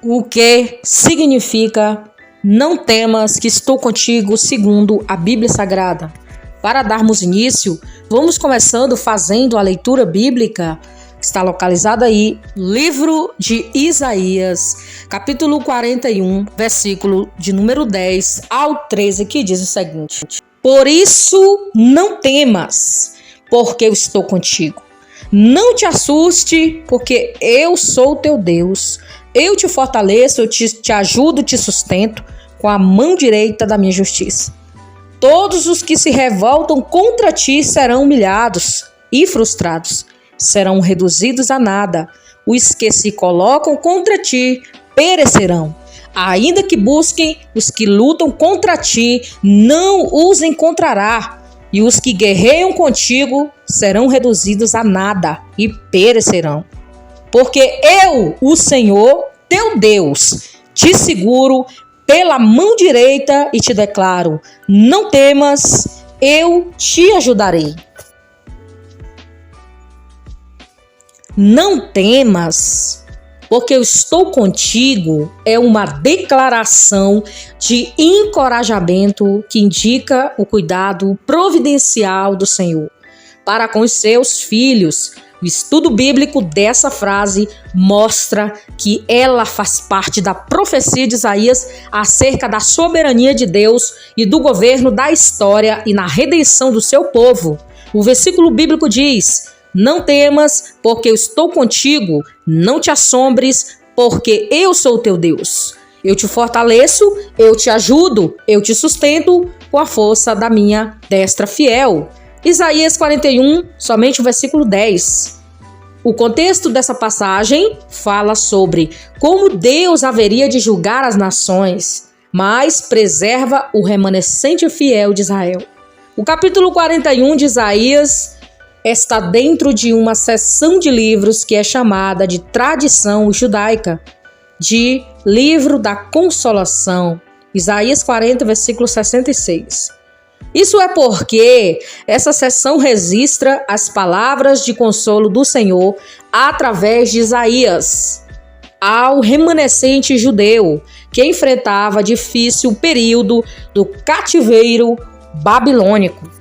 O que significa não temas que estou contigo, segundo a Bíblia Sagrada? Para darmos início, vamos começando fazendo a leitura bíblica, que está localizada aí, livro de Isaías, capítulo 41, versículo de número 10 ao 13, que diz o seguinte: Por isso não temas, porque eu estou contigo. Não te assuste, porque eu sou teu Deus. Eu te fortaleço, eu te ajudo, te sustento com a mão direita da minha justiça. Todos os que se revoltam contra ti serão humilhados e frustrados, serão reduzidos a nada. Os que se colocam contra ti perecerão. Ainda que busquem, os que lutam contra ti não os encontrará. E os que guerreiam contigo serão reduzidos a nada e perecerão. Porque eu, o Senhor, teu Deus, te seguro pela mão direita e te declaro: não temas, eu te ajudarei. Não temas, porque eu estou contigo, é uma declaração de encorajamento que indica o cuidado providencial do Senhor para com os seus filhos. O estudo bíblico dessa frase mostra que ela faz parte da profecia de Isaías acerca da soberania de Deus e do governo da história e na redenção do seu povo. O versículo bíblico diz: não temas, porque eu estou contigo. Não te assombres, porque eu sou o teu Deus. Eu te fortaleço, eu te ajudo, eu te sustento com a força da minha destra fiel. Isaías 41, somente o versículo 10. O contexto dessa passagem fala sobre como Deus haveria de julgar as nações, mas preserva o remanescente fiel de Israel. O capítulo 41 de Isaías está dentro de uma seção de livros que é chamada de tradição judaica, de livro da consolação. Isaías 40, versículo 66. Isso é porque essa seção registra as palavras de consolo do Senhor através de Isaías ao remanescente judeu que enfrentava difícil período do cativeiro babilônico.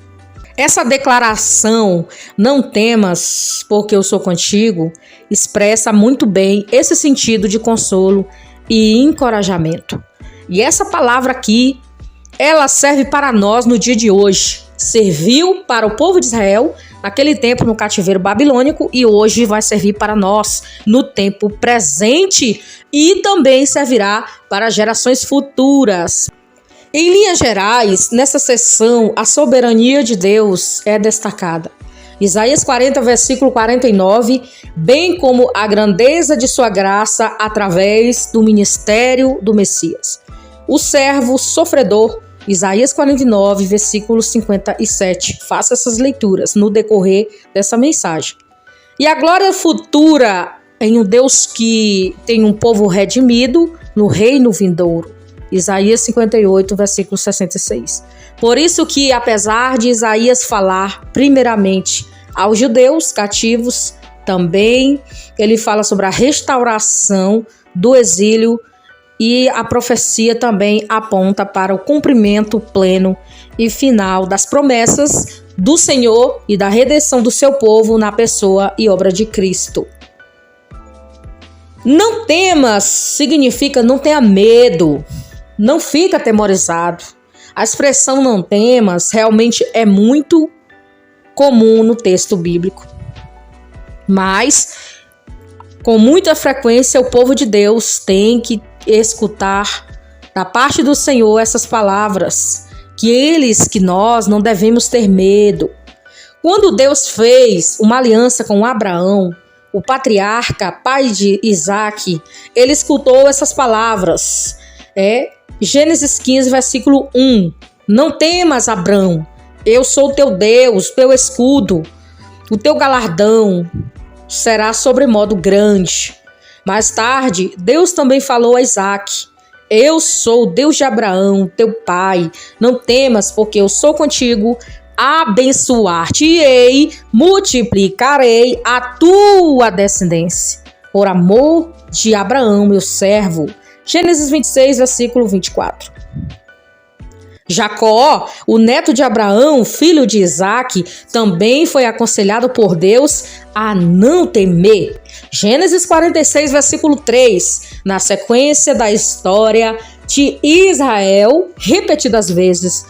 Essa declaração, não temas, porque eu sou contigo, expressa muito bem esse sentido de consolo e encorajamento. E essa palavra aqui, ela serve para nós no dia de hoje. Serviu para o povo de Israel naquele tempo no cativeiro babilônico e hoje vai servir para nós no tempo presente e também servirá para gerações futuras. Em linhas gerais, nessa seção, a soberania de Deus é destacada. Isaías 40, versículo 49, bem como a grandeza de sua graça através do ministério do Messias. O servo sofredor, Isaías 49, versículo 57. Faça essas leituras no decorrer dessa mensagem. E a glória futura em um Deus que tem um povo redimido no reino vindouro. Isaías 58, versículo 66. Por isso que, apesar de Isaías falar primeiramente aos judeus cativos, também ele fala sobre a restauração do exílio e a profecia também aponta para o cumprimento pleno e final das promessas do Senhor e da redenção do seu povo na pessoa e obra de Cristo. Não temas significa não tenha medo. Não fica atemorizado. A expressão não temas realmente é muito comum no texto bíblico. Mas, com muita frequência, o povo de Deus tem que escutar da parte do Senhor essas palavras, que nós não devemos ter medo. Quando Deus fez uma aliança com Abraão, o patriarca, pai de Isaac, ele escutou essas palavras. Gênesis 15, versículo 1. Não temas, Abrão, eu sou teu Deus, teu escudo, o teu galardão será sobremodo grande. Mais tarde, Deus também falou a Isaac: eu sou o Deus de Abraão, teu pai, não temas, porque eu sou contigo, abençoar-te-ei, multiplicarei a tua descendência, por amor de Abraão, meu servo. Gênesis 26, versículo 24. Jacó, o neto de Abraão, filho de Isaque, também foi aconselhado por Deus a não temer. Gênesis 46, versículo 3, na sequência da história de Israel, repetidas vezes,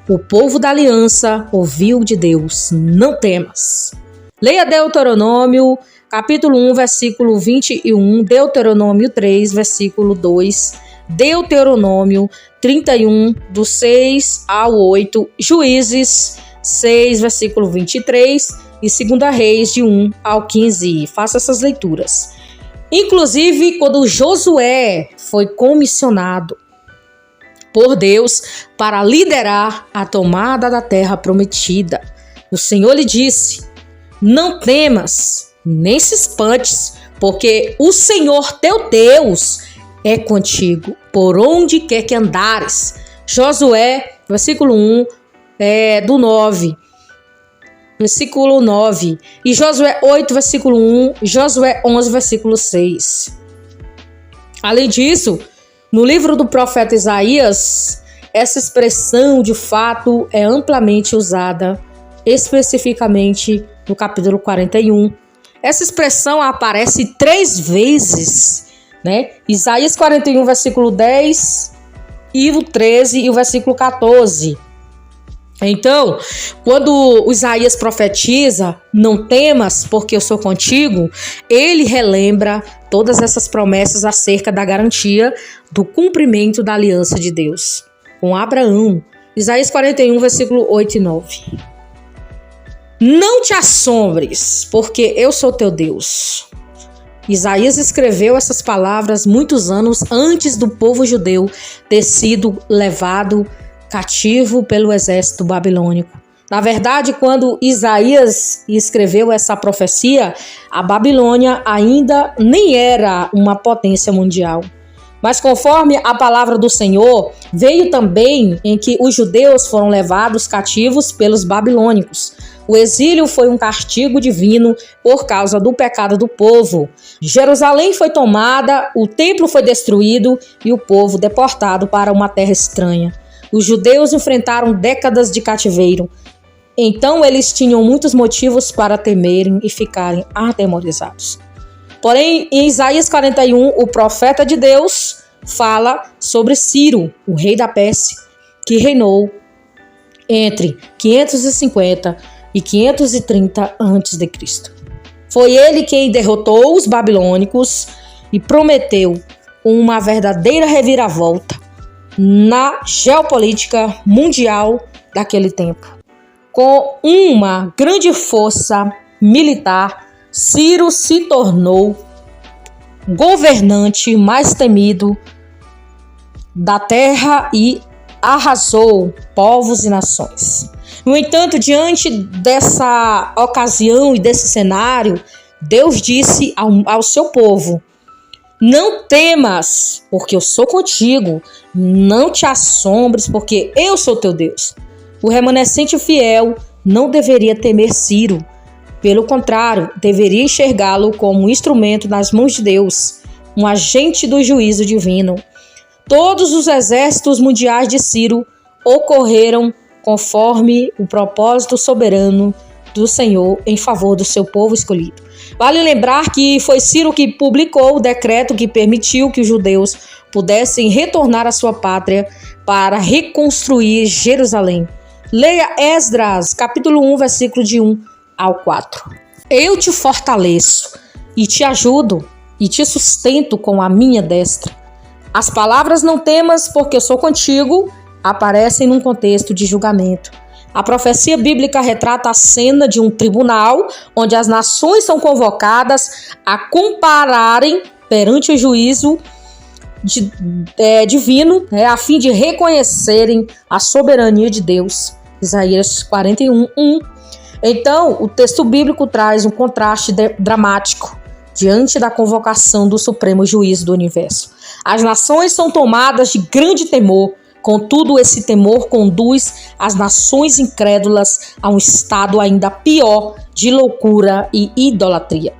o povo da aliança ouviu de Deus: não temas. Leia Deuteronômio, capítulo 1, versículo 21, Deuteronômio 3, versículo 2, Deuteronômio 31, do 6 ao 8, Juízes 6, versículo 23 e 2 Reis, de 1 ao 15. Faça essas leituras. Inclusive, quando Josué foi comissionado por Deus para liderar a tomada da terra prometida, o Senhor lhe disse: não temas, nem se espantes, porque o Senhor teu Deus é contigo, por onde quer que andares. Josué, versículo 1, do 9. Versículo 9. E Josué 8, versículo 1. Josué 11, versículo 6. Além disso, no livro do profeta Isaías, essa expressão de fato é amplamente usada, especificamente no capítulo 41. Essa expressão aparece 3 vezes, né? Isaías 41, versículo 10, e o 13 e o versículo 14. Então, quando Isaías profetiza, não temas porque eu sou contigo, ele relembra todas essas promessas acerca da garantia do cumprimento da aliança de Deus com Abraão. Isaías 41, versículo 8 e 9. Não te assombres, porque eu sou teu Deus. Isaías escreveu essas palavras muitos anos antes do povo judeu ter sido levado cativo pelo exército babilônico. Na verdade, quando Isaías escreveu essa profecia, a Babilônia ainda nem era uma potência mundial. Mas conforme a palavra do Senhor, veio também em que os judeus foram levados cativos pelos babilônicos. O exílio foi um castigo divino por causa do pecado do povo. Jerusalém foi tomada, o templo foi destruído e o povo deportado para uma terra estranha. Os judeus enfrentaram décadas de cativeiro. Então eles tinham muitos motivos para temerem e ficarem atemorizados. Porém, em Isaías 41, o profeta de Deus fala sobre Ciro, o rei da Pérsia, que reinou entre 550 e 530 a.C. Foi ele quem derrotou os babilônicos e prometeu uma verdadeira reviravolta na geopolítica mundial daquele tempo. Com uma grande força militar, Ciro se tornou governante mais temido da terra e arrasou povos e nações. No entanto, diante dessa ocasião e desse cenário, Deus disse ao seu povo: não temas, porque eu sou contigo. Não te assombres, porque eu sou teu Deus. O remanescente fiel não deveria temer Ciro. Pelo contrário, deveria enxergá-lo como um instrumento nas mãos de Deus, um agente do juízo divino. Todos os exércitos mundiais de Ciro ocorreram conforme o propósito soberano do Senhor em favor do seu povo escolhido. Vale lembrar que foi Ciro que publicou o decreto que permitiu que os judeus pudessem retornar à sua pátria para reconstruir Jerusalém. Leia Esdras, capítulo 1, versículo de 1 ao 4. Eu te fortaleço e te ajudo e te sustento com a minha destra. As palavras não temas porque eu sou contigo aparecem num contexto de julgamento. A profecia bíblica retrata a cena de um tribunal onde as nações são convocadas a compararem perante o juízo divino, a fim de reconhecerem a soberania de Deus. Isaías 41, 1. Então, o texto bíblico traz um contraste dramático diante da convocação do Supremo Juiz do Universo. As nações são tomadas de grande temor, contudo, esse temor conduz as nações incrédulas a um estado ainda pior de loucura e idolatria.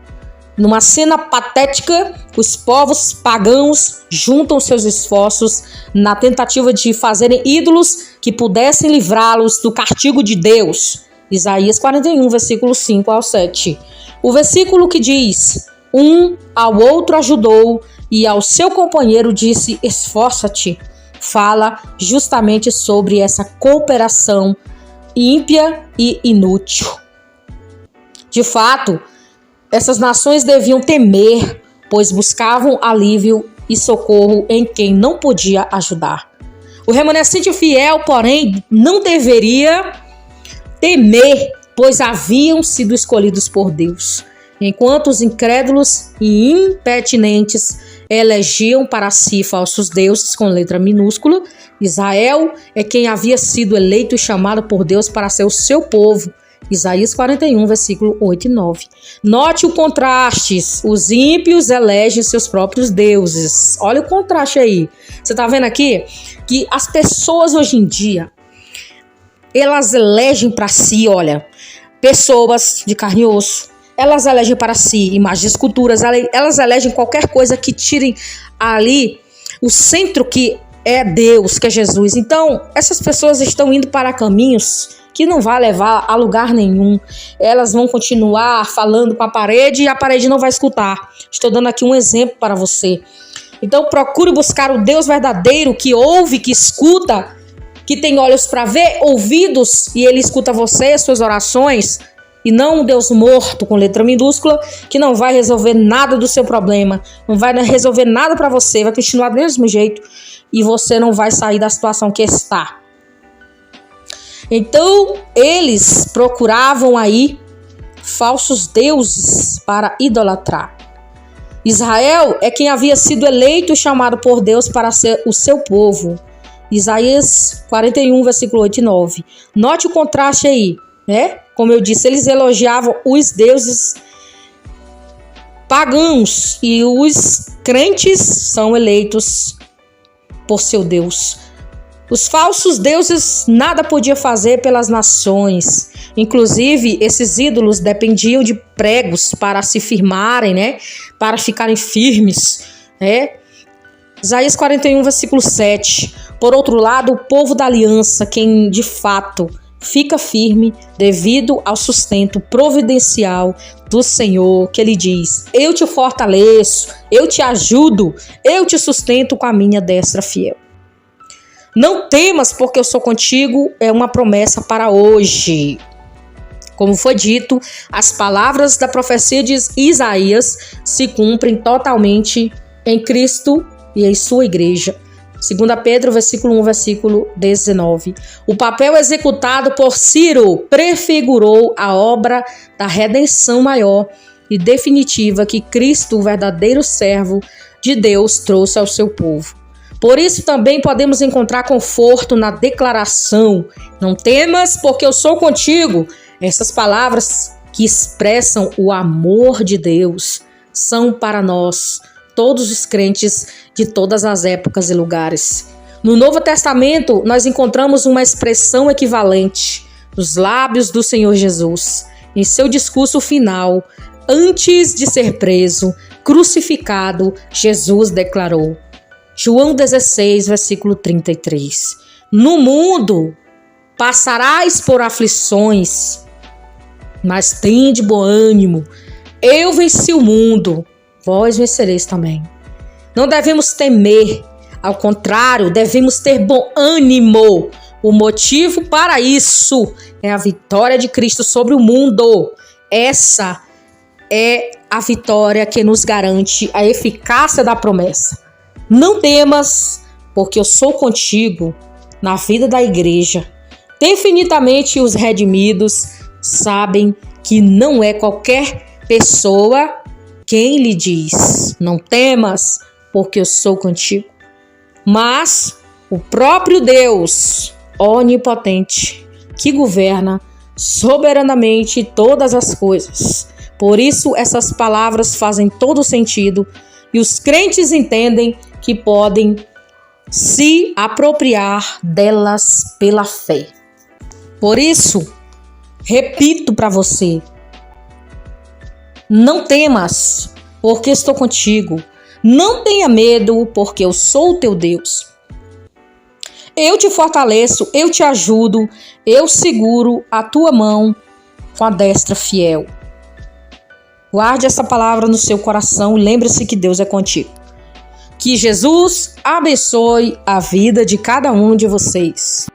Numa cena patética, os povos pagãos juntam seus esforços na tentativa de fazerem ídolos que pudessem livrá-los do castigo de Deus. Isaías 41, versículo 5 ao 7. O versículo que diz: um ao outro ajudou e ao seu companheiro disse: esforça-te, fala justamente sobre essa cooperação ímpia e inútil. De fato, essas nações deviam temer, pois buscavam alívio e socorro em quem não podia ajudar. O remanescente fiel, porém, não deveria temer, pois haviam sido escolhidos por Deus, enquanto os incrédulos e impertinentes elegiam para si falsos deuses com letra minúscula. Israel é quem havia sido eleito e chamado por Deus para ser o seu povo. Isaías 41, versículo 8 e 9. Note o contraste. Os ímpios elegem seus próprios deuses. Olha o contraste aí. Você está vendo aqui que as pessoas hoje em dia, elas elegem para si, olha, pessoas de carne e osso. Elas elegem para si imagens de esculturas. Elas elegem qualquer coisa que tirem ali o centro que é Deus, que é Jesus. Então, essas pessoas estão indo para caminhos que não vai levar a lugar nenhum. Elas vão continuar falando com a parede e a parede não vai escutar. Estou dando aqui um exemplo para você. Então procure buscar o Deus verdadeiro que ouve, que escuta, que tem olhos para ver, ouvidos, e ele escuta você, as suas orações, e não um Deus morto com letra minúscula que não vai resolver nada do seu problema, não vai resolver nada para você, vai continuar do mesmo jeito e você não vai sair da situação que está. Então, eles procuravam aí falsos deuses para idolatrar. Israel é quem havia sido eleito e chamado por Deus para ser o seu povo. Isaías 41, versículo 8 e 9. Note o contraste aí, né? Como eu disse, eles elogiavam os deuses pagãos e os crentes são eleitos por seu Deus. Os falsos deuses nada podiam fazer pelas nações. Inclusive, esses ídolos dependiam de pregos para se firmarem, né? Para ficarem firmes, né? Isaías 41, versículo 7. Por outro lado, o povo da aliança, quem de fato fica firme devido ao sustento providencial do Senhor, que ele diz: eu te fortaleço, eu te ajudo, eu te sustento com a minha destra fiel. Não temas, porque eu sou contigo, é uma promessa para hoje. Como foi dito, as palavras da profecia de Isaías se cumprem totalmente em Cristo e em sua igreja. 2 Pedro, versículo 1, versículo 19. O papel executado por Ciro prefigurou a obra da redenção maior e definitiva que Cristo, o verdadeiro servo de Deus, trouxe ao seu povo. Por isso também podemos encontrar conforto na declaração: não temas, porque eu sou contigo. Essas palavras que expressam o amor de Deus são para nós, todos os crentes de todas as épocas e lugares. No Novo Testamento, nós encontramos uma expressão equivalente nos lábios do Senhor Jesus. Em seu discurso final, antes de ser preso, crucificado, Jesus declarou, João 16, versículo 33. No mundo passarás por aflições, mas tende bom ânimo. Eu venci o mundo, vós vencereis também. Não devemos temer, ao contrário, devemos ter bom ânimo. O motivo para isso é a vitória de Cristo sobre o mundo. Essa é a vitória que nos garante a eficácia da promessa. Não temas, porque eu sou contigo na vida da igreja. Definitivamente os redimidos sabem que não é qualquer pessoa quem lhe diz: não temas, porque eu sou contigo. Mas o próprio Deus onipotente, que governa soberanamente todas as coisas. Por isso essas palavras fazem todo sentido e os crentes entendem que podem se apropriar delas pela fé. Por isso, repito para você, Não temas, porque estou contigo. Não tenha medo, porque eu sou o teu Deus. Eu te fortaleço, eu te ajudo, eu seguro a tua mão com a destra fiel. Guarde essa palavra no seu coração e lembre-se que Deus é contigo. Que Jesus abençoe a vida de cada um de vocês.